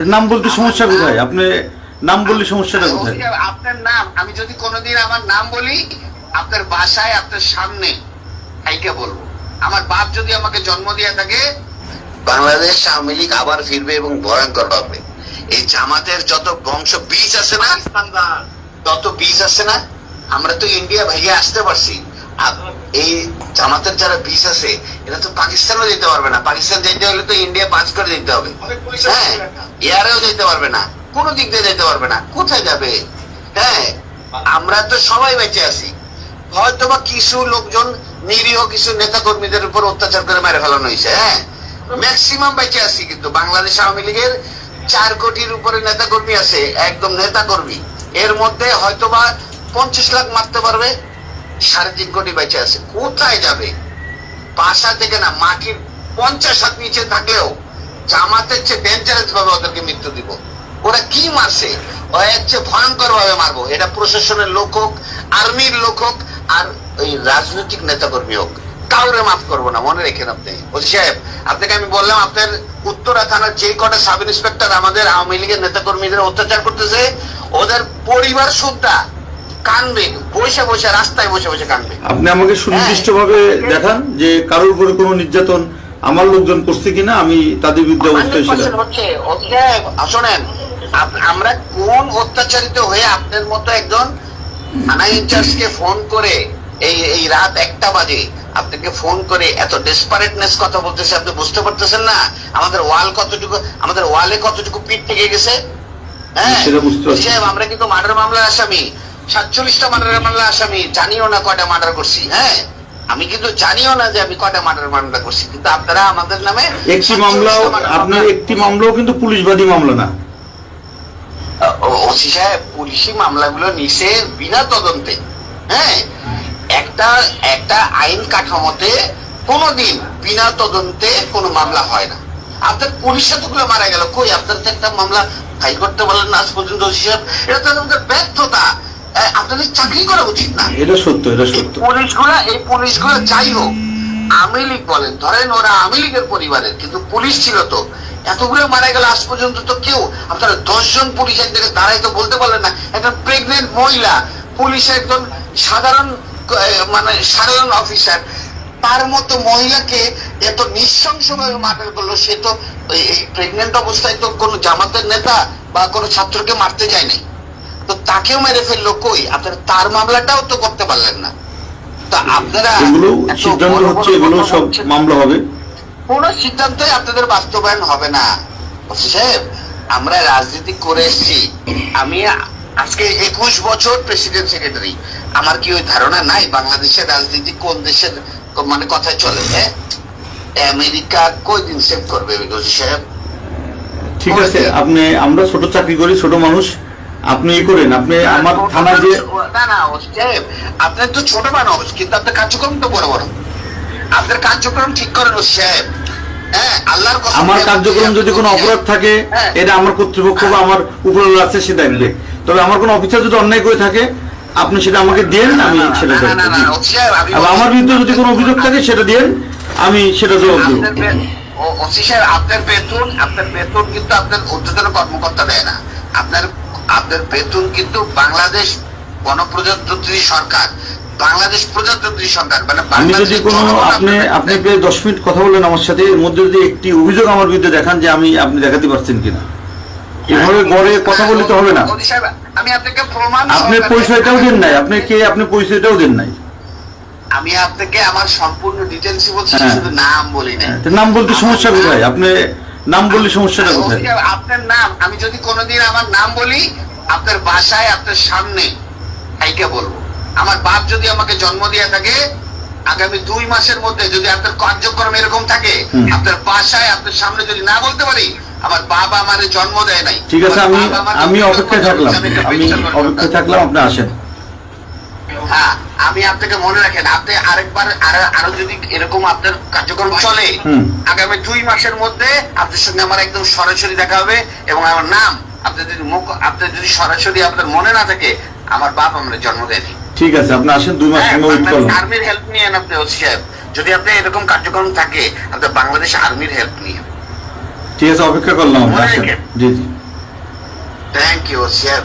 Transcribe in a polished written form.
নাম বলতে সমস্যা কোথায়? আপনি নাম বললে সমস্যাটা কোথায়? আপনার নাম আমি যদি কোনোদিন আমার নাম বলি, আপনার বাসায় আপনার সামনে কাইকে বলবো। আমার বাপ যদি আমাকে জন্ম দিয়ে থাকে, বাংলাদেশ আওয়ামী লীগ আবার ফিরবে এবং ভয়ঙ্কর হবে। এই জামাতের যত বংশ বীজ আছে না, তত বীজ আছে না, আমরা তো ইন্ডিয়া ভাইয়া আসতে পারছি। এই জামাতের যারা বীজ আছে এরা তো পাকিস্তানও যেতে পারবে না। পাকিস্তান যেতে হলে তো ইন্ডিয়া পাঁচ করে যেতে হবে, হ্যাঁ, এয়ারেও যেতে পারবে না, কোনো দিক দিয়ে যেতে পারবে না। কোথায় যাবে? হ্যাঁ, আমরা তো সবাই বেঁচে আছি। হয়তোবা কিছু লোকজন নিরীহ কিছু নেতা কর্মীদের উপর অত্যাচার করে মেরে ফেলানো হয়েছে, হ্যাঁ, ম্যাক্সিমাম বেঁচে আছি। কিন্তু বাংলাদেশ আওয়ামী লীগের 4 কোটির উপরে নেতা কর্মী আছে, একদম নেতা কর্মী। এর মধ্যে হয়তোবা 50 লাখ মারতে পারবে, 3.5 কোটি বেঁচে আছে। কোথায় যাবে? বাসা থেকে না, মাটির 50 হাত নিচে থাকলেও জামাতের চেয়ে ডেঞ্জারাস ভাবে ওদেরকে মৃত্যু দিব। ওরা কি মারছে, এর চেয়ে ভয়ঙ্কর ভাবে মারবো। এটা প্রশাসনের লোক হোক, আর্মির লোক হোক, আর ওই রাজনৈতিক নেতা কর্মী হোক, কাউরে মাফ করবো না, মনে রেখেন আপনি। ওসি সাহেব, আপনাকে আমি বললাম, আপনার উত্তরা থানার যে কটা সাব ইন্সপেক্টর আমাদের আওয়ামী লীগের নেতা কর্মীদের অত্যাচার করতেছে, ওদের পরিবার শুদ্ধা কানবে, বসে বসে রাস্তায় বসে বসে কানবে। আপনি আমাকে সুনির্দিষ্ট ভাবে দেখান যে কারোর উপরে কোনো নির্যাতন আমার লোকজন করছে কিনা, আমি তাদের বিরুদ্ধে অবস্থায় ছিলাম। শোনেন, আমরা কোন অত্যাচারিত হয়ে আপনার মতো একজন থানা ইনচার্জকে ফোন করে এই রাত 1টা বাজে আপনাকে ফোন করে এত ডেসপারেটনেস কথা বলতেছে, আপনি বুঝতে পারতেছেন না আমাদের ওয়ালে কতটুকু পিঠ থেকে গেছে। হ্যাঁ, আমরা কিন্তু মার্ডার মামলার আসামি, 47টা মার্ডার মামলার আসামি। জানিও না কয়টা মার্ডার করছি, হ্যাঁ, আমি কিন্তু জানিও না যে আমি কয়টা মার্ডার মামলা করছি। কিন্তু আপনারা আমাদের নামে একটি মামলাও, আপনার একটি মামলাও কিন্তু পুলিশবাদী মামলা না। ওসি সাহেব, পুলিশি মামলাগুলো নিছে বিনা তদন্তে। হ্যাঁ, একটা আইন কাঠামোতে কোনোদিন বিনা তদন্তে কোনো মামলা হয় না। আপনার পুলিশ এতগুলো মারা গেল, কই আপনার তো একটা মামলা ফাইল করতে বললেন না আজ পর্যন্ত। ওসি সাহেব, এটা তো আমাদের ব্যর্থতা। আপনাদের চাকরি করা উচিত না। এটা সত্য, এটা সত্য। এই পুলিশগুলো যাই হোক, আওয়ামী লীগ বলেন, ধরেন ওরা আওয়ামী লীগের পরিবারের, কিন্তু পুলিশ ছিল তো। এতগুলো মারা গেল, আজ পর্যন্ত তো কেউ, আপনারা 10 জন পুলিশ এক জায়গায় দাঁড়াই তো বলতে পারলেন না। একজন প্রেগনেন্ট মহিলা পুলিশের একজন সাধারণ অফিসার, তার মতো মহিলাকে এত নৃশংসভাবে মার্ডার করলো। সে তো এই প্রেগনেন্ট অবস্থায় তো কোনো জামাতের নেতা বা কোনো ছাত্রকে মারতে যায় নাই, তো তাকেও মেরে ফেললো। কই আপনারা তার মামলাটাও তো করতে পারলেন না। তো আপনারা এগুলো সিদ্ধান্ত হচ্ছে, এগুলো সব মামলা হবে, কোন সিদ্ধান্তই আপনাদের বাস্তবায়ন হবে না। সাহেব, আমরা রাজনীতি করে এসেছি। আমি আজকে 21 বছর প্রেসিডেন্ট সেক্রেটারি। আমার কি ওই ধারণা নাই বাংলাদেশের রাজনীতি কোন দেশের মানে কথায় চলে? হ্যাঁ, আমেরিকা কয়দিন সেভ করবে সাহেব? ঠিক আছে, আপনি, আমরা ছোট চাকরি করি, ছোট মানুষ, আপনি ই করেন। আপনি আমার থানা যে না সাহেব, আপনার তো ছোট মানুষ, কিন্তু আপনার কার্যক্রম তো বড় বড়। আপনার কার্যক্রম ঠিক করেন সাহেব। হ্যাঁ, আল্লাহর কসম, আমার কার্যক্রম যদি কোনো অপরাধ থাকে, এটা আমার কর্তৃপক্ষ বা আমার উপরে আছে সে দেখবে। তবে আমার কোনো অফিসার যদি অন্যায় করে থাকে, আপনি সেটা আমাকে দেন, আমি সেটা দেব। আমার বিরুদ্ধে যদি কোনো অভিযোগ থাকে সেটা দেন, আমি সেটা জবাব দেব। ওসি সাহেব, আপনার বেতন কিন্তু আপনার ঊর্ধ্বতন কর্মকর্তা দেয় না। আপনার বেতন কিন্তু বাংলাদেশ গণপ্রজাতন্ত্রী সরকার, বাংলাদেশ প্রজাতন্ত্রী সরকার, মানে আমি যদি কোনো, আপনি প্রায় 10 মিনিট কথা বললেন আমার সাথে, এর মধ্যে যদি একটি অভিযোগ আমার বিরুদ্ধে দেখান যে আপনি দেখাতে পারছেন কিনা, এভাবে গড়ে কথা বললে তো হবে না। আমি আপনাকে প্রমাণ, আপনি পরিচয়টাও দেন নাই, আপনি পরিচয়টাও দেন নাই। আমি আপনাকে আমার সম্পূর্ণ ডিটেইলস বলছি, শুধু নাম বলি না। নাম বলতে সমস্যা কোথায়? আপনি নাম বললে সমস্যাটা কোথায়? আপনার নাম আমি যদি কোনোদিন আমার নাম বলি, আপনার বাসায় আপনার সামনে কাইকে বলবো। আমার বাপ যদি আমাকে জন্ম দিয়ে থাকে, আগামী 2 মাসের মধ্যে যদি আপনার কার্যক্রম এরকম থাকে, আপনার বাসায় আপনার সামনে যদি না বলতে পারি, আমার বাবা আমার জন্ম দেয় নাই। ঠিক আছে, আমি অপেক্ষায় থাকলাম, আপনি আসেন। হ্যাঁ, আমি আপনাকে মনে রাখেন, আপনি আরেকবার আরো যদি এরকম আপনার কার্যক্রম চলে, আগামী 2 মাসের মধ্যে আপনার সঙ্গে আমার একদম সরাসরি দেখা হবে। এবং আমার নাম আপনার যদি সরাসরি আপনার মনে না থাকে, আমার বাপ আমার জন্ম দেয়নি। ঠিক আছে, আপনি আসেন, 2 মাস আর্মির হেল্প নিয়েন আপনি ওসি সাহেব। যদি আপনি এরকম কার্যক্রম থাকে, আপনার বাংলাদেশ আর্মির হেল্প নিয়ে। ঠিক আছে, অপেক্ষা করলাম আমরা। মনে আসেন। রেখেন। জি জি। Thank you, sir.